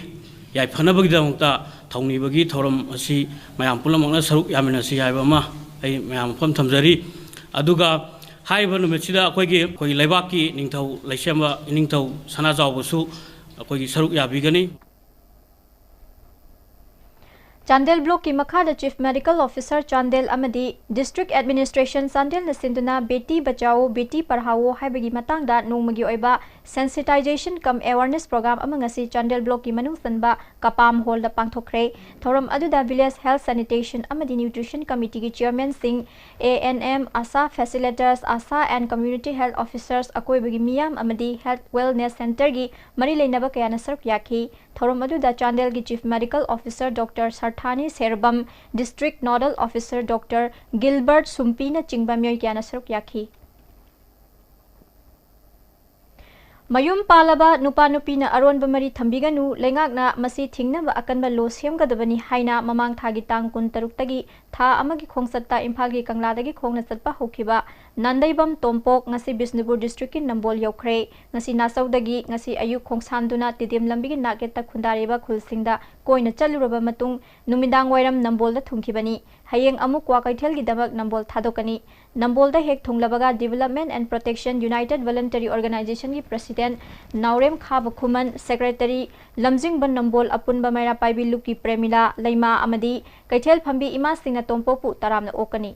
yai fanaba gidamukta thongni bagi thoram asi mayam pulamangna saruk yamina si haiba ma ai mayam pham thamjari aduga हाइबा नुमितसिदा अखोई लेबाकी निंगथौ लैसेम निंगथौ सनाजावबसु अखोई सरुक याबिगनी Chandel block की मखादा chief medical officer Chandel अमदी district administration Chandel नसिंदुना बेटी बचाओ बेटी पढ़ाओ हाइबगी मतंगदा नोंमगी ओइबा सेंसिटाइजेशन कम अवेयरनेस प्रोग्राम अमंगसी चांदेल ब्लॉक की मनुंग सनबा कपाम हॉल दा पांगथोखरे थोरम अदुदा विलेज हेल्थ सैनिटेशन अमदी न्यूट्रिशन कमिटी की चेयरमैन सिंह ANM ASHA facilitators ASHA and community health officers अकोइबगी मियाम अमदी हेल्थ वेलनेस सेंटर की मरी लेनबा कयाना सरुक याखी थोरम अदुदा चांदेल की chief medical officer doctor Sarathani Serbam district nodal officer doctor Gilbert Sumpi न चिंगबा म्योय क्याना सरुक याखी मयुम पालबा नुपा नुपीना अरोनबा मरी थंबिगनु लेंगाकना मसी थिंगनबा अकनबा लो सेमगदबनी हाइना ममांग थागी तांग कुन तरुक्तगी था अमगी खोंगसत्ता इम्फाल की कंगलादगी खोंगना चतपा होखिबा नंदैबम तोंपोक ngasi बिष्णुपुर डिस्ट्रिक्ट की नंबोल यौखरे ngasi नासौदगी ngasi अयु खोंगसानदुना तिदिम लंबिगी नाकेता खुंदारिबा खुलसिंगदा कोइना चलुरबा मतुंग नुमिदांग वैरम नंबोलदा थुंखिबनी हयेंग अमुक क्वाकैथेल की दमक नंबोल थादोकनी नंबोलदा हेक थुंगलबगा development and protection united voluntary organization की प्रेसिडेंट नावरेम खाब खुमन सेक्रेटरी लमजिंगबन नंबोल अपुनबा मैरा पाइबी लुकी प्रेमिला लैमा अमदी कैथेल फंबी इमा सिंह तोंपोपु तरामना ओकनी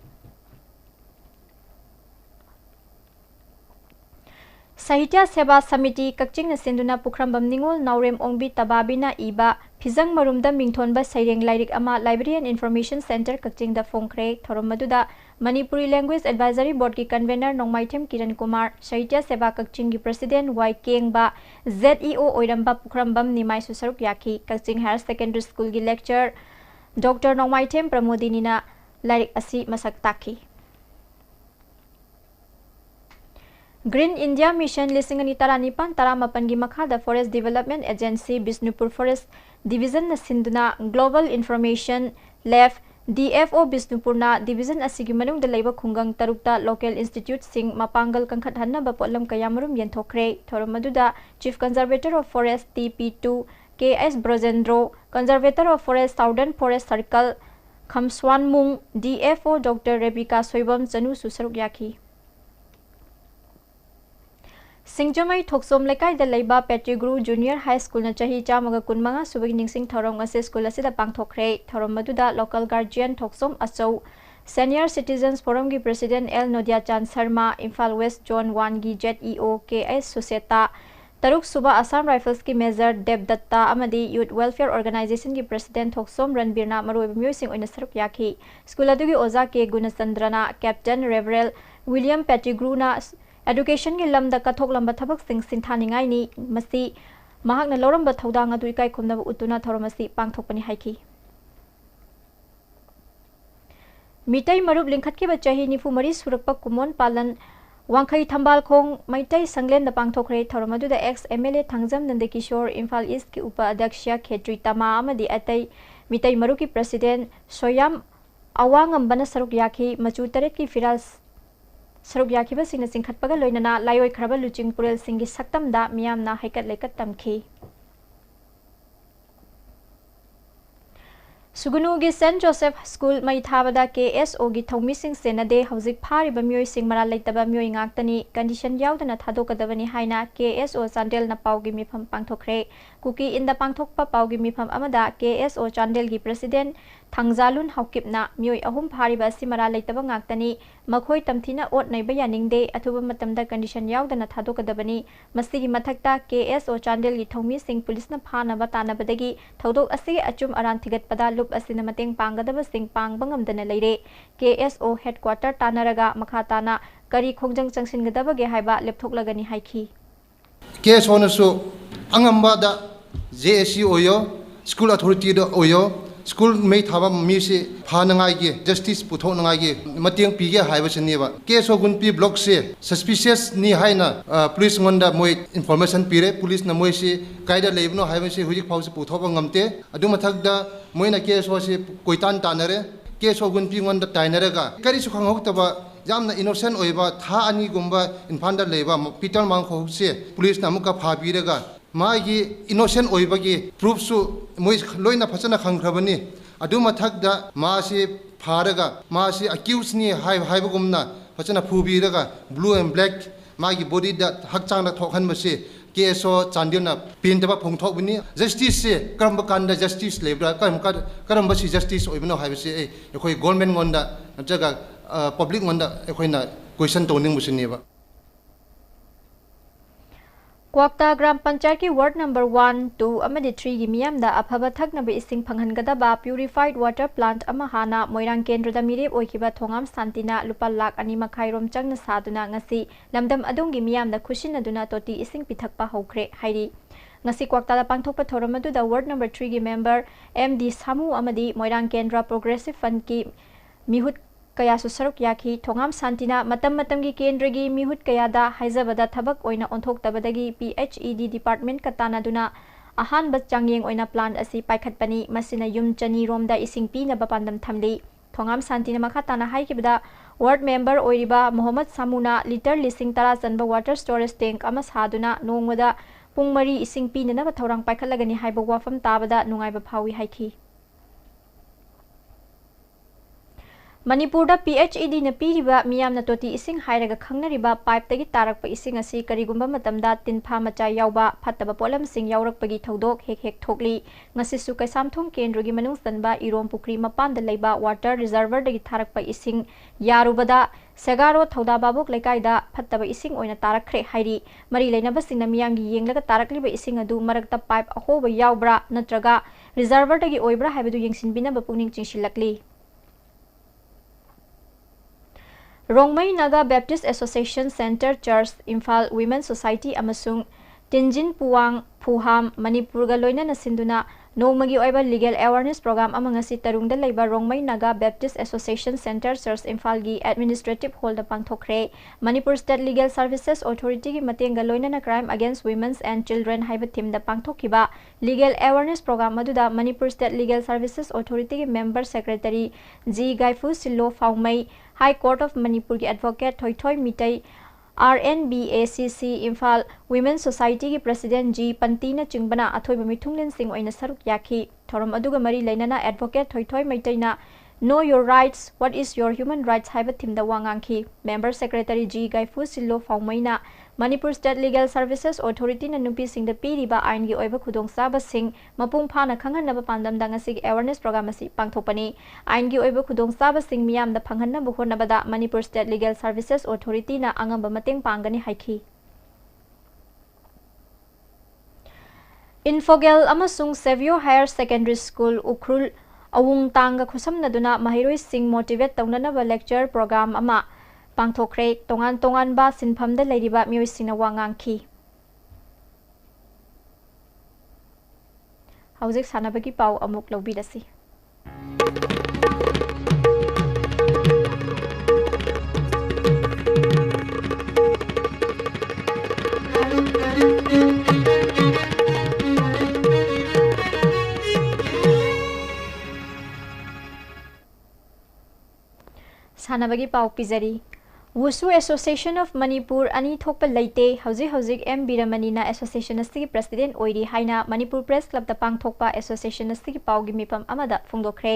साहित्य सेवा समिति कक्चिंग सिंधुना पुखरंबम निंगोल नावरेम ओंबी तबाबिना इबा फिजंग मरुमदा मिंगथोनबा सैरेंग लाइरिक अमा library and information centre Kakching द फोंखरे थोरम मदुदा मणिपुरी लैंग्वेज एडवाइजरी बोर्ड की कन्वेनर नोंगमाइथेम किरण कुमार साहित्य सेवा कक्चिंग की प्रेसिडेंट वाई केंगबा ZEO ओइरंबा पुखरंबम निमाई सुसरुक याखी कक्चिंग हायर सेकेंडरी स्कूल की लेक्चर डॉक्टर नोंगमाइथेम प्रमोदिनीना लाइरिक असी मसक ताकी ग्रीन इंडिया मिशन लिसिंग अनि तरानिपान तरामापन की मखादा forest development agency Bishnupur forest division सिंधुना ग्लोबल इन्फॉर्मेशन लैब DFO बिष्णुपुरना डिविजन असिगी मनुंग द लेबा खुंगंग तरुक्ता लोकल इंस्टीट्यूट सिंग मपांगल कंखत हन्नबा पोलम कयामरुम यंथोखरे थोरम मदुदा chief conservator of forest TP2 KS Brojendro conservator of forest southern forest circle खमस्वानमुंग DFO डॉक्टर रेबिका सोइबम चनु सुसरुक याखी सिंगजमई थोक्सोम लेकाई द लेबा पेट्रीग्रू जूनियर हाई स्कूल न चाही चामगा कुनमंगा सुबगी निंगसिंग थौरम असे स्कूल असिदा पांगथोखरे थौरम मदुदा लोकल गार्जियन थोक्सोम असौ सीनियर सिटीजन्स फोरम की प्रेसिडेंट एल नोदिया चांद शर्मा इम्फाल वेस्ट जोन 1 की ZEO KS सुसेता तरुक सुबह असम राइफल्स की मेजर देवदत्ता अमदी यूथ वेलफेयर ऑर्गेनाइजेशन की प्रेसिडेंट थोक्सोम रणबीरना मरोइब म्यूसिंग ओइना सरुक याखी स्कूल अदुगी ओजा के गुणचंद्रना कैप्टन रेवरेल विलियम पेट्रीग्रूना एडुकेशन की लम द कथोक लंबा थबक सिंग सिंथानिंगाइनी मसी महाकना लौरंबा थौदांग अदु इकाई खुमनब उतुना थौरमसी पांगथोकपनि हाइखी मिटै मरुब लिंखतके बचाही निफु मरी सुरकपा कुमोन पालन वांखई थंबाल खोंग मैटै संगलेन द पांगथोखरे थौरम अदु द ex MLA Thangjam Nanda Kishore Imphal east की उपाध्यक्ष खेत्री तमा अमदी अतै मिटै मरु की प्रेसिडेंट सोयाम अवांगम बना सरुक याखी मचु तरेत की फिराल सरुक याखिबा सिंह सिंखतपगा लोइनना लायोय खरबा लुचिंग पुरेल सिंह की सक्तमदा मियामना हैकत लेकत तमखी सुगुनुगी सेंट जोसेफ स्कूल मई थाबदा KSO की थौमी सिंह सेनदे हौजिक फारिबा म्योय सिंह मरा लेतबा म्योय ngaktani कंडीशन यावदना थादोकदबनी हाइना KSO चांदेल न पावगी मिफम पांगथोखरे कुकी इन द पांगथोकपा पावगी मिफम अमदा KSO चांदेल की प्रेसिडेंट थांगजालुन हौकिपना म्योय अहुम फारिबा सिमरा लेतबा ngaktani मखोय तमथिना ओट नैबा यानिंगदे अथुबा मतमदा कंडीशन यावदना थादोकदबनी मसिगी मथक्ता KSO चांदेल की थौमी सिंह पुलिसना फानबा तानबदगी थौदोक असिगे अचुम अरान थिगतपदा लुप असिना मतेंग पांगदबा सिंह पांगबंगमदना लेरे KSO हेडक्वार्टर तानरगा मखाताना करी खोंजंग चंगसिनगदबगे हाइबा लेपथोकलगनी हाइखी KSO नसु अंगंबादा JSC OYO school authority the OYO school में थाबा मीसे फानंगाई के जस्टिस पुथोनंगाई के मतेंग पीगे हाइबसनेबा KSO गुनपी ब्लॉक से सस्पिशियस नि हाइना पुलिस मंदा मोय इंफॉर्मेशन पीरे पुलिस न मोय से कायदा लेबनो हाइबसे हुजिक फाउसे पुथोबा ngamte adu mathakda moina KSO से कोइतान तानरे KSO गुनपी मंदा ताइनरेगा करी सुखंग होतबा यामना इनोसेंट ओइबा था अनि गुम्बा इनफांदा लेबा पीटर मांगखो से पुलिस न मुका फाबीरेगा मागी इनोसेंट ओइबगी प्रूफ सु मोय लोइना फसना खंगखबनी अदु मथकदा मासे फारगा मासे अक्यूज नि हाइबगुमना फजना फुबीरगा ब्लू एंड ब्लैक मागी बॉडी दा हकचांग थोखन मसे केसो चांदिना पिन तबा फोंथोबनी जस्टिस से करम कांदा जस्टिस लेब्रा करम बसी जस्टिस ओइबनो हाइबसे एखोय गवर्नमेंट गोंदा नजगा पब्लिक गोंदा एखोयना क्वेश्चन तोनिंग मुसिनेबा क्वाक्ता ग्राम पंचायत की वार्ड नंबर 1, 2 अमदी 3 की मियामदा अफबा थकनब इसिंग फंगहनगदबा प्यूरिफाइड वाटर प्लांट अमा हाना मोइरांग केंद्रदा मिरेप ओइखिबा थोंगाम शांतिना लुपा लाख 2 मखाइरोम चंगना सादुना ngasi लमदम अदोंगी मियामदा खुशिनदुना तोटी इसिंग पिथकपा हौख्रे हाइरी ngasi क्वाक्ता पांथोकपा थोरम अदुदा वार्ड नंबर 3 की मेंबर MD सामू अमदी मोइरांग केंद्र प्रोग्रेसिव फंड की मिहुत कयासु सरुक याखी थोंगाम शांतिना मतम की केंद्र की मिहुत कयादा हाइजबदा थबक ओइना ओंथोक्तबदगी PHED डिपार्टमेंट का तानादुना अहान बस चांगयेंग ओइना प्लान असि पाइखतपनी मसिना युम चनी रोमदा इसिंग पीनबा पांदम थमली थोंगाम शांतिना मखा ताना हाइकिबदा वार्ड मेंबर ओइरिबा मोहम्मद सामुना लीटर लिसिंग 10 चनबा वाटर स्टोरेज टैंक अमा सादुना नोंगमदा पुंग मरी इसिंग पीननबा थौरांग पाइखतलगनी हाइबा वाफम ताबदा नुंगाइबा फावी हाइखी मणिपुर PHED न पीरिबा मियामना तोटी इसिंग हाइरगा खंगनरिबा पाइप तगी तारकपा इसिंग असि करिगुंबा मतमदा तिनफा मचा यावबा फत्तबा पोलम सिंग यावरकपगी थौदोक हेक थोकली ngasisu कैसामथोंग केंद्रगी मनुंग सनबा इरोम पुक्री मपान लेबा वाटर रिजर्वर दगी थारकपा इसिंग यारुबदा सेगारो थौदा बाबुक लेकाइदा फत्तबा इसिंग ओइना तारखरे हाइरी मरी लेनबा सिंग मियांगी येंगलगा तारकलिबा इसिंग अदु मरकता पाइप अहोबा यावब्रा नत्रगा रिजर्वर दगी ओइब्रा हाइबदु येंगसिनबिनबा पुनिंग चिंसिलकली Rongmei Naga Baptist association centre church Imphal women society अमसुंग तिंजिन पुवांग फुहाम मणिपुर गा लोइना सिंधुना नोंगमगी ओइबा लीगल अवेयरनेस प्रोग्राम अमंगसी तरुंगदा लेबा Rongmei Naga Baptist association centre church Imphal गी एडमिनिस्ट्रेटिव हॉल दा पांथोखरे Manipur state legal services authority की मतेंगा लोइना crime against womens and children हाइबा थीम दा पांथोखिबा लीगल अवेयरनेस प्रोग्राम मदुदा Manipur state legal services authority की member secretary G Gaiphulshillu Phaomei high court of Manipur की advocate Thoithoi Meitei RNBACC Imphal women society की प्रेसिडेंट जी पंतीना चिंगबना अथोइब मिथुंगलिन सिंह ओइना सरुक याखी थोरम अदुगा मरी लेनना एडवोकेट थोइथोइ मैतैना know your rights what is your human rights हाइबा थीमदा वांगांखी member secretary G Gaiphulshillu फाउमैना Manipur state legal services authority ना नुपी सिंह द पीरिबा आइन की ओइबा खुदोंसाबा सिंह मपुंग फाना खंगनबा पांदमदा ngasi अवेयरनेस प्रोग्राम असि पांगथोपनी आइन की ओइबा खुदोंसाबा सिंह मियामदा फंगनबा होनबदा Manipur state legal services authority ना अंगंबा मतेंग पांगनी हाइखी इन्फोगेल अमसुंग Savio higher secondary school Ukhrul अवुंग तांगा खुसमनदुना महिरोइ सिंह मोटिवेट तौननबा लेक्चर प्रोग्राम अमा पांथोखरे तोंगान तोंगानबा सिनफमदा लेरिबा मियोइसिना वांगांखी हौजिक सानबगी पाउ अमुक लौबिरसी सानबगी पाउ पिजरी वुसु एसोसिएशन ऑफ मणिपुर अनि थोप लेते हौजिक एम बीरमणिना एसोसिएशन असि प्रेसिडेंट ओइरी हाइना मणिपुर प्रेस क्लब द पांगथोकपा एसोसिएशन असि पाउगी मिपम अमदा फुंगदोखरे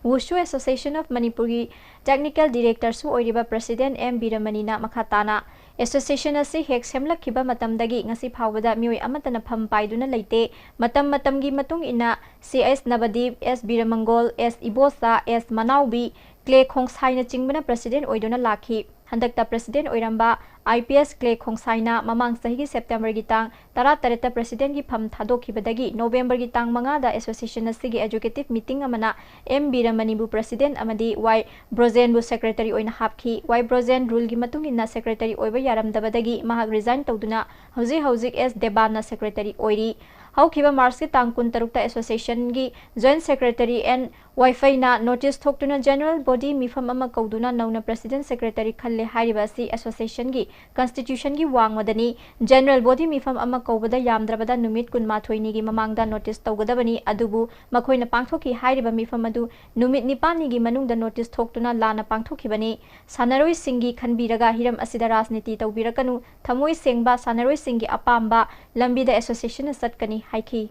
वुसु एसोसिएशन ऑफ मणिपुर की टेक्निकल डायरेक्टर सु ओइरीबा प्रेसिडेंट एम बीरमणिना मखाताना एसोसिएशन असि हेक सेमलखिबा मतमदगी ngasi फावबदा मियोय अमतना फम पाइदुना लेते मतम की मतुंग इना CS Navdeep S Birmangol S Ibosa S Manaobi क्ले खोंगसाइना चिंगबना प्रेसिडेंट ओइदुना लाखी हंदकता प्रेसिडेंट ओइरंबा IPS क्ले खोंगसाइना ममांग सही की सेप्टेम्बर की तांग 13 प्रेसिडेंट की फम थादोखिबदगी नवंबर की तांग 5 दा एसोसिएशन असि एजुकेटिव मीटिंग अमना एम बीरमणिबु प्रेसिडेंट अमदी वाई ब्रोजेन बु सेक्रेटरी ओइना हापखी वाई ब्रोजेन रूल की मतुंग इना सेक्रेटरी ओइबा यारमदबदगी महाग रिजाइन तौदुना हौजिक एस देबाना सेक्रेटरी ओइरी हौखिबा मार्च की तांग 23 एसोसिएशन की जॉइंट सेक्रेटरी एन वाईफाइना नोटिस थोक्तुना जनरल बॉडी मिफम अमा कौदुना नौना प्रेसिडेंट सेक्रेटरी खल्ले हारिबासी एसोसिएशन की कॉन्स्टिट्यूशन की वांगमदनी जनरल बॉडी मिफम अमा कौबदा यामद्रबदा नुमित 12 की ममांगदा नोटिस तौगदबनी अदुबु मखोइना पांगथोकी हारिबा मिफम अदु नुमित 9 की मनुंगदा नोटिस थोक्तुना लाना पांगथोखिबनी सानरोइ सिंगी खनबीरगा हिरम असिदा राजनीति तौबिरकनु थमोइ सेंगबा सानरोइ सिंगी अपाम्बा लंबीदा association सत्कनी हाइखी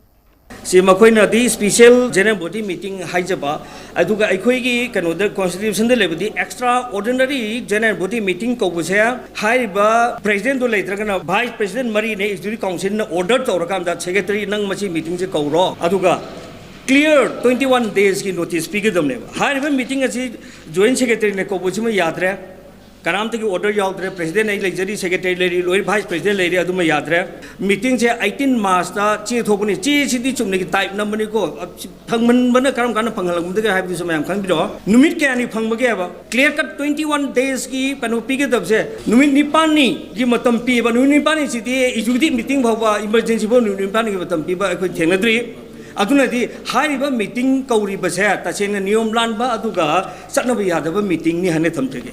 si makoina di special general body meeting haijaba aduga aikoi gi kano da constitution da lebadi extraordinary general body meeting ko buse haiba president do leitragana vice president mari ne executive council na order tawrakam da secretary nang machi meeting je kauro aduga clear 21 days ki notice pigedam ne haiba meeting asi joint secretary ne ko buse ma yadre Karam teki order yaudre president ay legeri secretary leri loi vice president leri aduma yadre meeting se 18 March ta chi thokuni chi sidi chumne ki type number ni ko phangman bana karam kana phanghalam de ga habi samayam khang biro numit ke ani phangba ge ba clear cut 21 days ki panu pi ge dab se numit nipan ni gi matam pi ba numit nipan ni sidi executive meeting bhawa emergency bo numit nipan ki matam pi ba ko thengnadri aduna di hariba meeting kauri ba se ta sena niyom lan ba aduga satna ba yadaba meeting ni hane thamtege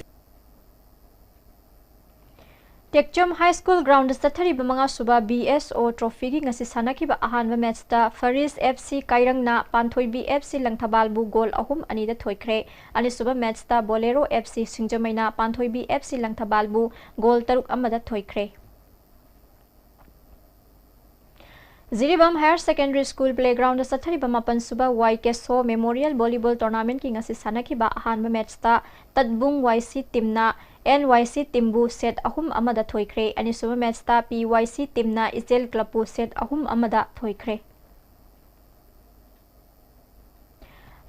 Tekchum High School ground sathari bamanga suba BSO trophy gi ngasi sanaki ba ahan ba match ta Faris FC Kairang na Panthoi B FC Langthabal bu goal ahum ani da thoikre ani suba match ta Bolero FC Singjamai na Panthoi B FC Langthabal bu goal taruk amada thoikre Ziribam Higher Secondary School Playground sathari bamapan suba YK So Memorial Volleyball Tournament ki ngasi sanaki ba ahan ba match ta Tadbung YC team na NYC Timbu set ahum amada thoikre ani suba match ta PYC team na Isel Club set ahum amada thoikre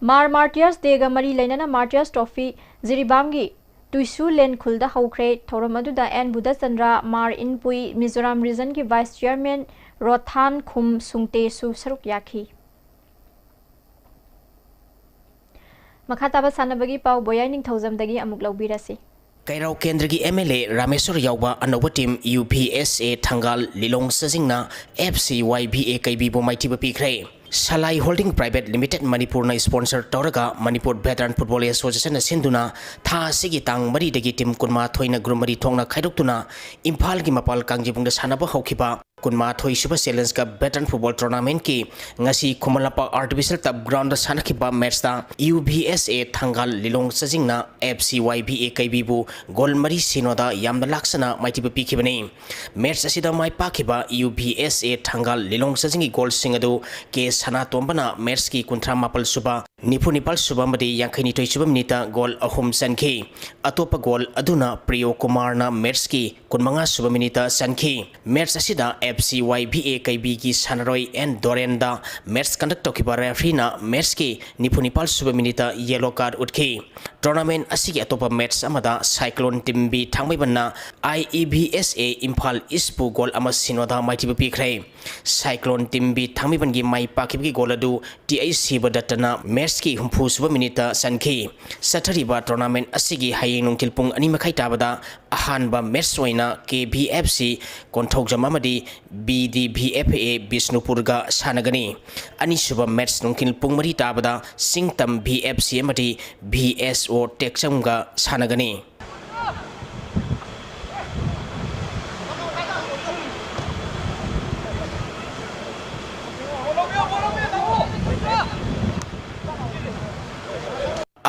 Martyrs Day ga mari leinana Martyrs Trophy Ziribam gi Tuisu Len Khulda haukre thoram aduda N Buddha Chandra Mar Inpui Mizoram Region ki Vice Chairman Rothan Khum Sungte su saruk yakhi Makhataba sanabagi pau boyai ning thauzam dagi amuk laubirasi Kairau Kendra ki MLA Rameswar Yauba anoba team UPSA Thangal Lilong Sajingna FCYBA KB bo maiti pikre Salai Holding Private Limited Manipur na sponsor Toraga Manipur Veteran Football Association na sinduna tha sigi tang mari dagi team kunma thoina grumari thongna khaidoktuna Imphal ki mapal kangjibung da sanaba haukiba kunma thoi suba challenge ka veteran football tournament ki ngasi Khumalapa artificial tab ground da sanakiba match ta UBSA Thangal Lilong Sajingna FCYBA KB bu gol mari sinoda yamna laksana maiti pikibani match asida mai pakiba UBSA Thangal Lilong Sajingi gol singadu ke sana tombana match ki kuntra mapal suba nipal suba madi yankhani toi suba minita gol ahum sanki atopa gol aduna Priyo Kumar na match ki kunmanga suba minita sanki match asida FCYBA KB ki Sanaroi and Dorenda match conduct tokiba referee na match ki nipal suba minita yellow card utki tournament asigi atopa match amada Cyclone team B thangmaibanna IEBSA Imphal East pu gol ama sinoda maiti pikre Cyclone team B thangmaiban gi mai pakibgi gol adu TIC badatana match ki humpu suba minita sanki sathariba tournament asigi hayeng nungtil pung ani makhai tabada ahanba match oina KBFC konthokjam amadi BDBFA Bisnupurga sanagani ani suba match nungtil pung mari tabada Singtam BFC amadi BSO Tekchamga sanagani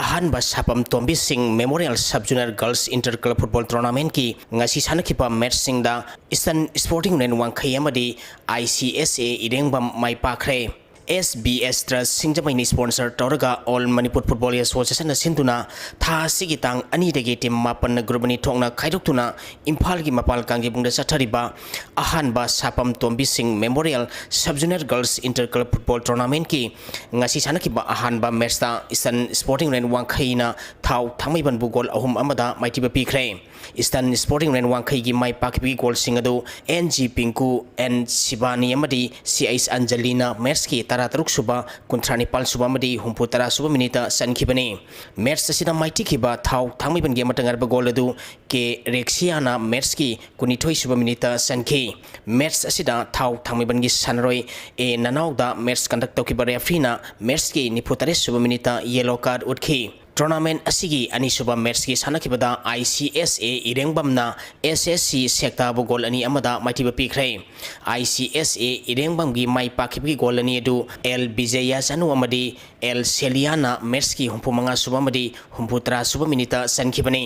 Ahan ba sapam Tombi Singh Memorial Sub Junior Girls Inter Club Football Tournament ki ngasi sanakipa match sing da Eastern Sporting Union Wangkhai amadi ICSA Irengbam mai pakre SBS Trust Singjamai ni sponsor Toraga All Manipur Football Association na sinduna tha sigi tang ani dagi team mapan na grubani thongna khaidoktuna Imphal gi mapal kangi bungda sathariba ahan ba sapam Tombi Singh Memorial Sub Junior Girls Inter Club Football Tournament ki ngasi sanaki ba ahan ba match ta Eastern Sporting Union Wangkhai na thau thangmai ban bu gol ahum amada maiti ba pikre Eastern Sporting Union Wangkhai gi mai pakbi gol singadu NG Pinku and Sibani amadi CIS Angelina match ki taruk suba kuntrani pal suba madi humpu tara suba minita sankibani match asida maiti kiba thau thangmai ban game tangar ba gol adu ke Rexiana match ki kunithoi suba minita sanki match asida thau thangmai ban gi sanroi e nanau da match conduct to kiba referee na match ki niputare suba minita yellow card utki tournament asigi anisuba match ki sanakibada ICSA irengbamna SSC sekta bu gol ani amada maitiba pikre ICSA irengbam gi mai pakibgi gol ani edu L Bijaya Sanu amadi L Celiana match ki humpumanga suba madi humputra suba minita sankibani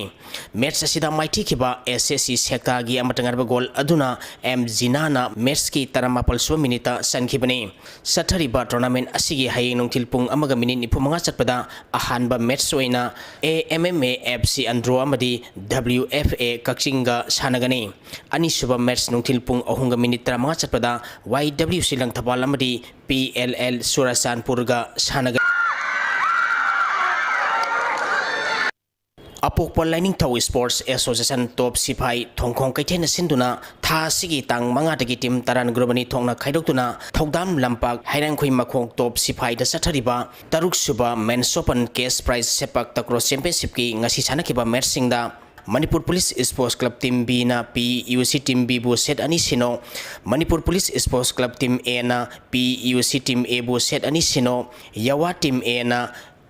match asida maiti kiba SSC sekta gi amatangarba gol aduna M Zinana match ki taramapal suba minita sankibani sathariba tournament asigi hayeng nongtil pung amaga minit nipumanga chatpada ahanba match oina AMMA FC Andro amadi WFA Kakchinga sanagani anisuba match nongtil pung ahunga minit taramanga chatpada YWC Langthabal amadi PLL Surasanpurga sanagani Apokpa Lining Tow Sports Association Top Sipai Thongkhong Kaithena Sinduna Tha Sigi Tang Manga Dagi Team Taran Grubani Thongna Khaidokuna Thodam Lampak Hairang Khoi Makhong Top Sipai da Sathariba Taruk Suba Men's Open Case Prize Sepak Takraw Championship ki ngasi sanakiba match singda Manipur Police Sports Club Team B na PUC Team B bu set ani sino Manipur Police Sports Club Team A na PUC Team A bu set ani sino Yawa Team A na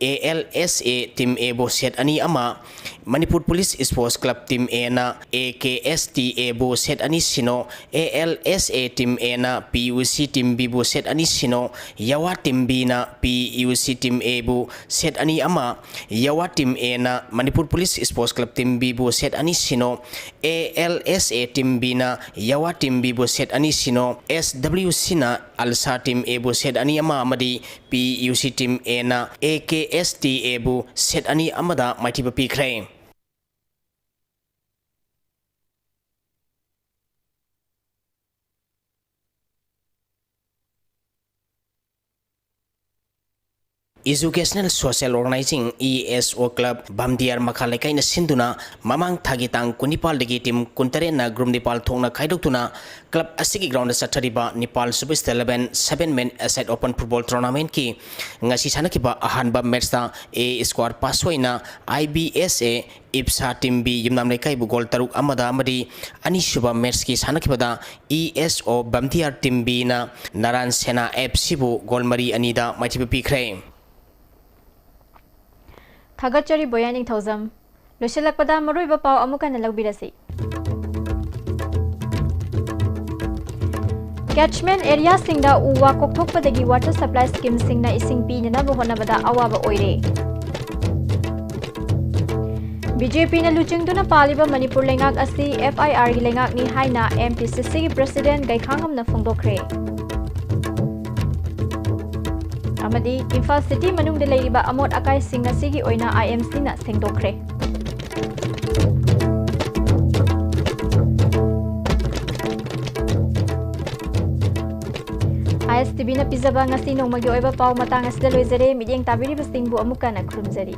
ALSA Team A bu set ani ama Manipur Police Sports Club Team A na AKSTA bu set ani sino ALSA Team A na PUC Team B bu set ani sino Yawa Team B na PUC Team A bu set ani ama Yawa Team A na Manipur Police Sports Club Team B bu set ani sino ALSA Team B na Yawa Team B bu set ani sino SWC na Alsa Team A bu set ani ama amadi PUC Team A na AKSTA bu set ani amada maitiba pikre Educational Social Organizing ESO Club Bamdiar Makhalekai na sinduna mamang thagitang kunipal degi team kuntare na group Nepal thongna khaidokuna club asigi ground sathariba Nepal Super 11 7-man aside open football tournament ki ngasi sanakiba ahanba match ta A squad paswaina IBSA IPSA Team B yumnam lekai bu gol taruk amada amadi anishuba match ki sanakibada ESO Bamdiar Team B na Naran Sena FC bu gol mari anida maitiba pikre Thagachari Boyaning Thozam Lushilakpada Maruiba Pau Amukan Lagbirasi Catchment area singda uwa kokthokpadagi water supply scheme singna ising pinana bohonabada awaba oire BJP na luchingduna paliba Manipur lengak asi FIR gi lengak ni haina MPCC gi president Gaikhangam na phongdokre amadi Imphal City manung de leiriba amot akai singna sigi oina IMC na sengdokre ISTV na pizaba ngasi nongmagi oiba pau matang asda loizare midyeng tabiri bastingbu amuka na khurumjari